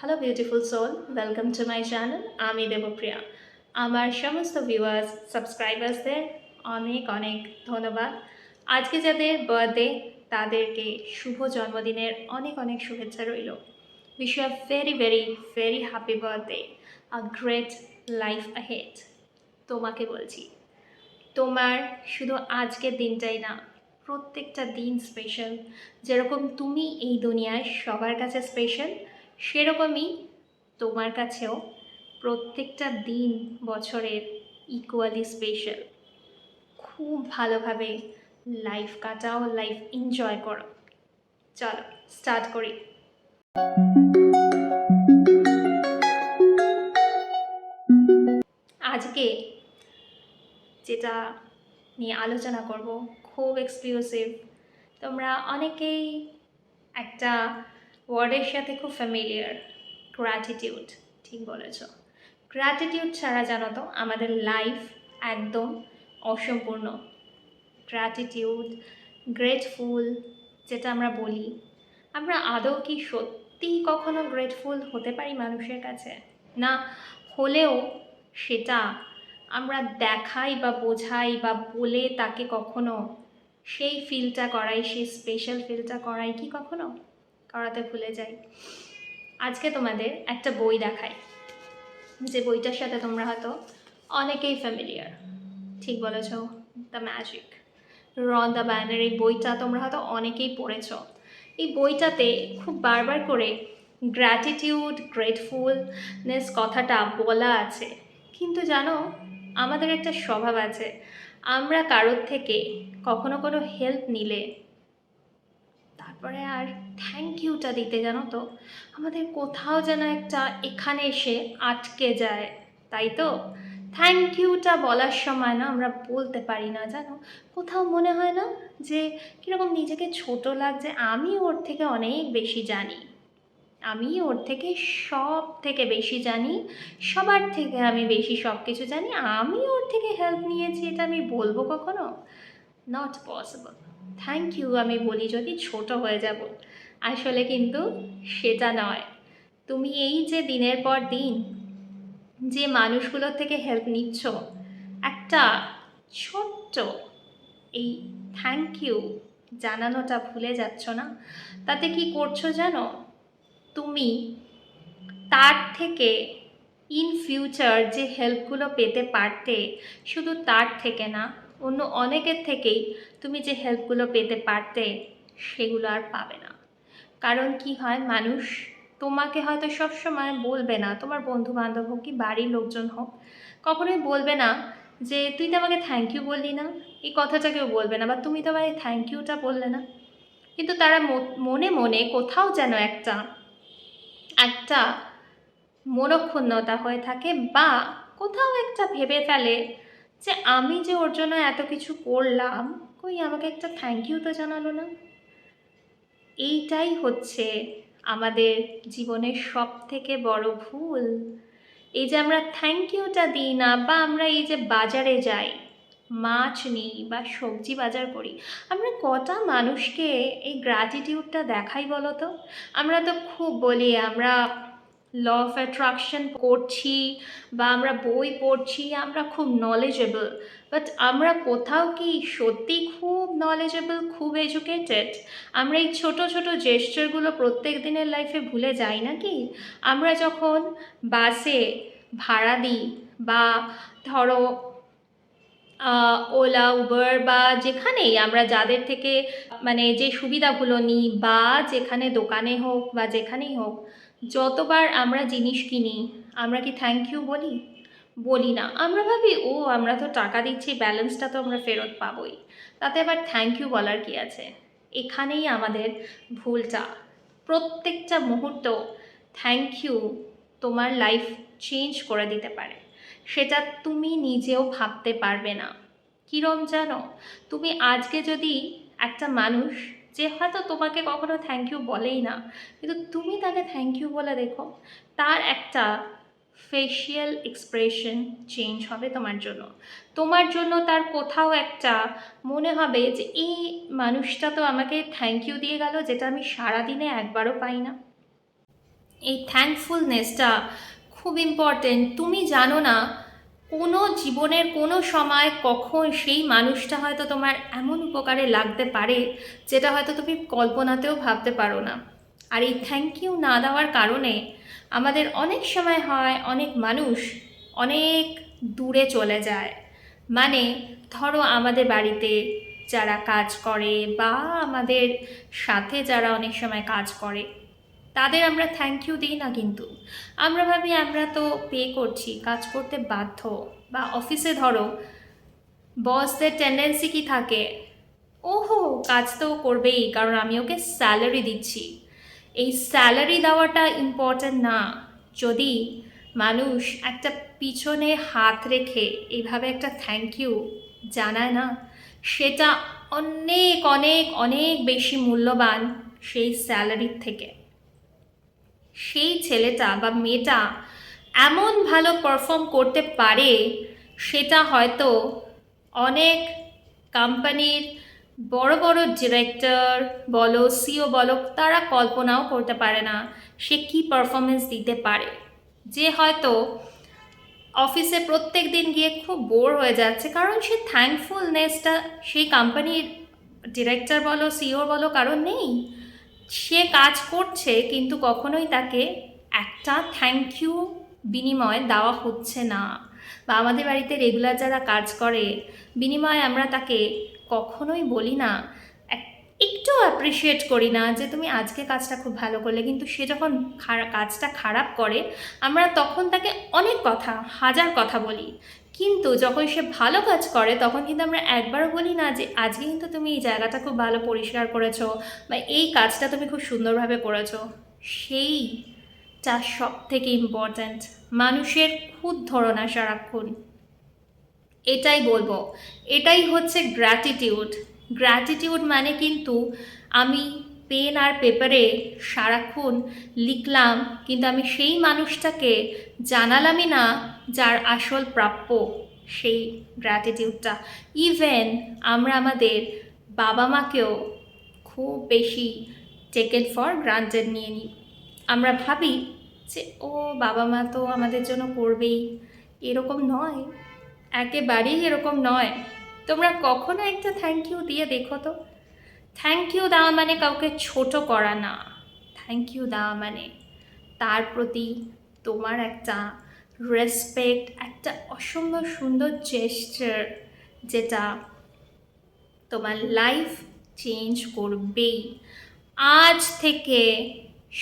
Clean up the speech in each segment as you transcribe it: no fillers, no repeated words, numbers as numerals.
Hello beautiful soul, welcome to my channel. আমি দেবপ্রিয়া। আমার সমস্ত ভিউয়ার্স, সাবস্ক্রাইবার্সদের অনেক অনেক ধন্যবাদ। আজকে যাদের বার্থডে তাদেরকে শুভ জন্মদিনের অনেক অনেক শুভেচ্ছা রইল। Wish you a very very very happy birthday, a great life ahead. তোমাকে বলছি, তোমার শুধু আজকের দিনটাই না, প্রত্যেকটা দিন স্পেশাল। যেরকম তুমি এই দুনিয়ায় সবার কাছে স্পেশাল, সেরকমই তোমার কাছেও প্রত্যেকটা দিন বছরের ইকুয়ালি স্পেশাল। খুব ভালোভাবে লাইফ কাটাও, লাইফ এনজয় করো। চলো স্টার্ট করি। আজকে যেটা নিয়ে আলোচনা করব খুব এক্সক্লুসিভ। তোমরা অনেকেই একটা ওয়ার্ডের সাথে খুব ফ্যামিলিয়ার, গ্র্যাটিটিউড। ঠিক বলেছ, গ্র্যাটিটিউড ছাড়া জানো তো আমাদের লাইফ একদম অসম্পূর্ণ। গ্র্যাটিটিউড, গ্রেটফুল যেটা আমরা বলি, আমরা আদৌ কি সত্যিই কখনো গ্রেটফুল হতে পারি মানুষের কাছে? না হলেও সেটা আমরা দেখাই বা বোঝাই বা বলে তাকে কখনো সেই ফিলটা করাই, সেই স্পেশাল ফিলটা করাই কি কখনো? করাতে ভুলে যাই। আজকে তোমাদের একটা বই দেখাই, যে বইটার সাথে তোমরা হয়তো অনেকেই ফ্যামিলিয়ার। ঠিক বলেছ, দ্য ম্যাজিক রন দ্য ব্যানার। এই বইটা তোমরা হয়তো অনেকেই পড়েছ। এই বইটাতে খুব বারবার করে গ্র্যাটিটিউড, গ্রেটফুলনেস কথাটা বলা আছে। কিন্তু জানো, আমাদের একটা স্বভাব আছে, আমরা কারোর থেকে কখনো কোনো হেল্প নিলে তারপরে আর থ্যাংক ইউটা দিতে জানো তো আমাদের কোথাও যেন একটা এখানে এসে আটকে যায়, তাই তো? থ্যাংক ইউটা বলার সময় না আমরা বলতে পারি না, জানো। কোথাও মনে হয় না যে কীরকম নিজেকে ছোট লাগছে, আমি ওর থেকে অনেক বেশি জানি, আমি ওর থেকে সব থেকে বেশি জানি, সবার থেকে আমি বেশি সব কিছু জানি, আমি ওর থেকে হেল্প নিয়েছি, এটা আমি বলবো কখনো? Not possible. থ্যাংক ইউ আমি বলি যদি ছোট হয়ে যাব, আসলে কিন্তু সেটা নয়। তুমি এই যে দিনের পর দিন যে মানুষগুলোর থেকে হেল্প নিচ্ছ, একটা ছোট্ট এই থ্যাংক ইউ জানানোটা ভুলে যাচ্ছ না? তাতে কি করছো জানো? তুমি তার থেকে ইন ফিউচার যে হেল্পগুলো পেতে পারতে, শুধু তার থেকে না, অন্য অনেকের থেকেই তুমি যে হেল্পগুলো পেতে পারতে সেগুলো আর পাবে না। কারণ কি হয়, মানুষ তোমাকে হয়তো সবসময় বলবে না, তোমার বন্ধু বান্ধব হোক কি বাড়ির লোকজন হোক, কখনোই বলবে না যে তুই তো আমাকে থ্যাংক ইউ বললি না। এই কথাটা কেউ বলবে না, বা তুমি তো আমাকে থ্যাংক ইউটা বললে না। কিন্তু তারা মনে মনে কোথাও যেন একটা একটা মনক্ষুণ্ণতা হয়ে থাকে, বা কোথাও একটা ভেবে ফেলে যে আমি যে ওর জন্য এত কিছু করলাম, কই আমাকে একটা থ্যাংক ইউ তো জানালো না। এইটাই হচ্ছে আমাদের জীবনের সব থেকে বড় ভুল। এই যে আমরা থ্যাংক ইউটা দিই না, বা আমরা এই যে বাজারে যাই, মাছ নিই বা সবজি বাজার করি, আমরা কটা মানুষকে এই গ্র্যাটিটিউডটা দেখাই বলো তো? আমরা তো খুব বলি আমরা ল অফ অ্যাট্রাকশন করছি, বা আমরা বই পড়ছি, আমরা খুব নলেজেবল, বাট আমরা কোথাও কি সত্যি খুব নলেজেবল, খুব এডুকেটেড? আমরা এই ছোট ছোট জেস্চারগুলো প্রত্যেক দিনের লাইফে ভুলে যাই নাকি? আমরা যখন বাসে ভাড়া দিই, বা ধরো ওলা, উবার, বা যেখানেই আমরা যাদের থেকে মানে যে সুবিধাগুলো নিই, বা যেখানে দোকানে হোক বা যেখানেই হোক, যতবার আমরা জিনিস কিনি, আমরা কি থ্যাংক ইউ বলি? বলি না। আমরা ভাবি ও আমরা তো টাকা দিচ্ছি, ব্যালেন্সটা তো আমরা ফেরত পাবোই, তাতে আবার থ্যাংক ইউ বলার কি আছে? এখানেই আমাদের ভুলটা। প্রত্যেকটা মুহূর্ত থ্যাংক ইউ তোমার লাইফ চেঞ্জ করে দিতে পারে, সেটা তুমি নিজেও ভাবতে পারবে না। কিরম জানো, তুমি আজকে যদি একটা মানুষ যে হয়তো তোমাকে কখনো থ্যাংক ইউ বলেই না, কিন্তু তুমি তাকে থ্যাংক ইউ বলে দেখো, তার একটা ফেশিয়াল এক্সপ্রেশন চেঞ্জ হবে তোমার জন্য। তোমার জন্য তার কোথাও একটা মনে হবে যে এই মানুষটা তো আমাকে থ্যাংক ইউ দিয়ে গেল, যেটা আমি সারাদিনে একবারও পাই না। এই থ্যাঙ্কফুলনেসটা খুব ইম্পর্টেন্ট। তুমি জানো না কোনো জীবনের কোনো সময় কখন সেই মানুষটা হয়তো তোমার এমন উপকারে লাগতে পারে যেটা হয়তো তুমি কল্পনাতেও ভাবতে পারো না। আর এই থ্যাংক ইউ না দেওয়ার কারণে আমাদের অনেক সময় হয় অনেক মানুষ অনেক দূরে চলে যায়। মানে ধরো আমাদের বাড়িতে যারা কাজ করে বা আমাদের সাথে যারা অনেক সময় কাজ করে তাদের আমরা থ্যাংক ইউ দিই না, কিন্তু আমরা ভাবি আমরা তো পে করছি, কাজ করতে বাধ্য। বা অফিসে ধরো বসদের টেন্ডেন্সি কি থাকে, ওহো কাজ তো করবেই কারণ আমি ওকে স্যালারি দিচ্ছি। এই স্যালারি দেওয়াটা ইম্পর্ট্যান্ট না। যদি মানুষ একটা পিছনে হাত রেখে এইভাবে একটা থ্যাংক ইউ জানায় না, সেটা অনেক অনেক অনেক বেশি মূল্যবান সেই স্যালারির থেকে। সেই ছেলেটা বা মেয়েটা এমন ভালো পারফর্ম করতে পারে সেটা হয়তো অনেক কোম্পানির বড় বড় ডিরেক্টর বলো, সিও বলো, তারা কল্পনাও করতে পারে না সে কী পারফরমেন্স দিতে পারে। যে হয়তো অফিসে প্রত্যেক দিন গিয়ে খুব বোর হয়ে যাচ্ছে কারণ সে থ্যাঙ্কফুলনেসটা সেই কোম্পানির ডিরেক্টর বলো, সিও বলো, কারণ নেই। সে কাজ করছে কিন্তু কখনোই তাকে একটা থ্যাংক ইউ বিনিময় দেওয়া হচ্ছে না। বা আমাদের বাড়িতে রেগুলার যারা কাজ করে বিনিময়ে আমরা তাকে কখনোই বলি না, একটু অ্যাপ্রিসিয়েট করি না যে তুমি আজকে কাজটা খুব ভালো করলে, কিন্তু সে যখন কাজটা খারাপ করে আমরা তখন তাকে অনেক কথা, হাজার কথা বলি। কিন্তু যখন সে ভালো কাজ করে তখন কিন্তু আমরা একবারও বলি না যে আজকে কিন্তু তুমি এই জায়গাটা খুব ভালো পরিষ্কার করেছো বা এই কাজটা তুমি খুব সুন্দরভাবে করেছো। সেইটা সব থেকে ইম্পর্ট্যান্ট। মানুষের খুদ ধরো না সারাক্ষণ, এটাই বলবো। এটাই হচ্ছে গ্র্যাটিটিউড। গ্র্যাটিটিউড মানে কিন্তু আমি পেন আর পেপারে সারাক্ষণ লিখলাম কিন্তু আমি সেই মানুষটাকে জানালামই না যার আসল প্রাপ্য সেই গ্র্যাটিটিউডটা। ইভেন আমরা আমাদের বাবা মাকেও খুব বেশি টেকেন ফর গ্রান্টেড নিয়ে নিই। আমরা ভাবি যে ও বাবা মা তো আমাদের জন্য করবেই, এরকম নয়, একেবারেই এরকম নয়। তোমরা কখনো একটা থ্যাংক ইউ দিয়ে দেখো তো। থ্যাংক ইউ দেওয়া মানে কাউকে ছোট করা না। থ্যাংক ইউ দেওয়া মানে তার প্রতি তোমার একটা রেসপেক্ট, একটা অসম্ভব সুন্দর জেস্চার যেটা তোমার লাইফ চেঞ্জ করবেই। আজ থেকে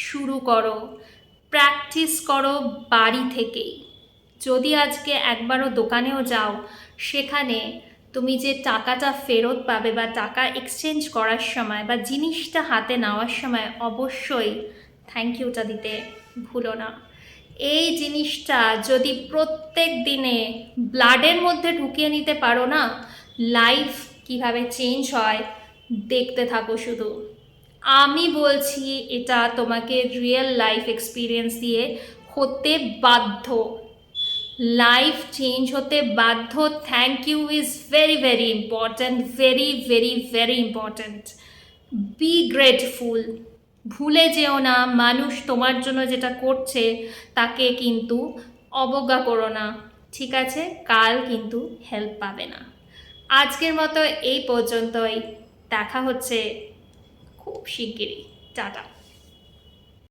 শুরু করো, প্র্যাকটিস করো বাড়ি থেকেই। যদি আজকে একবারও দোকানেও যাও, সেখানে তুমি যে টাকাটা ফেরত পাবে বা টাকা এক্সচেঞ্জ করার সময় বা জিনিসটা হাতে নেওয়ার সময় অবশ্যই থ্যাংক ইউটা দিতে ভুলো না। এই জিনিসটা যদি প্রত্যেক দিনে ব্লাডের মধ্যে ঢুকিয়ে নিতে পারো না, লাইফ কিভাবে চেঞ্জ হয় দেখতে থাকো শুধু। আমি বলছি এটা তোমাকে রিয়েল লাইফ এক্সপিরিয়েন্স দিয়ে হতে বাধ্য। লাইফ চেঞ্জ হতে বাধ্য। Thank you is very very important, very very very important. Be grateful. ভুলে যেও না মানুষ তোমার জন্য যেটা করছে তাকে কিন্তু অবজ্ঞা করো না, ঠিক আছে? কাল কিন্তু হেল্প পাবে না। আজকের মতো এই পর্যন্তই, দেখা হচ্ছে খুব শিগগিরই। টাটা।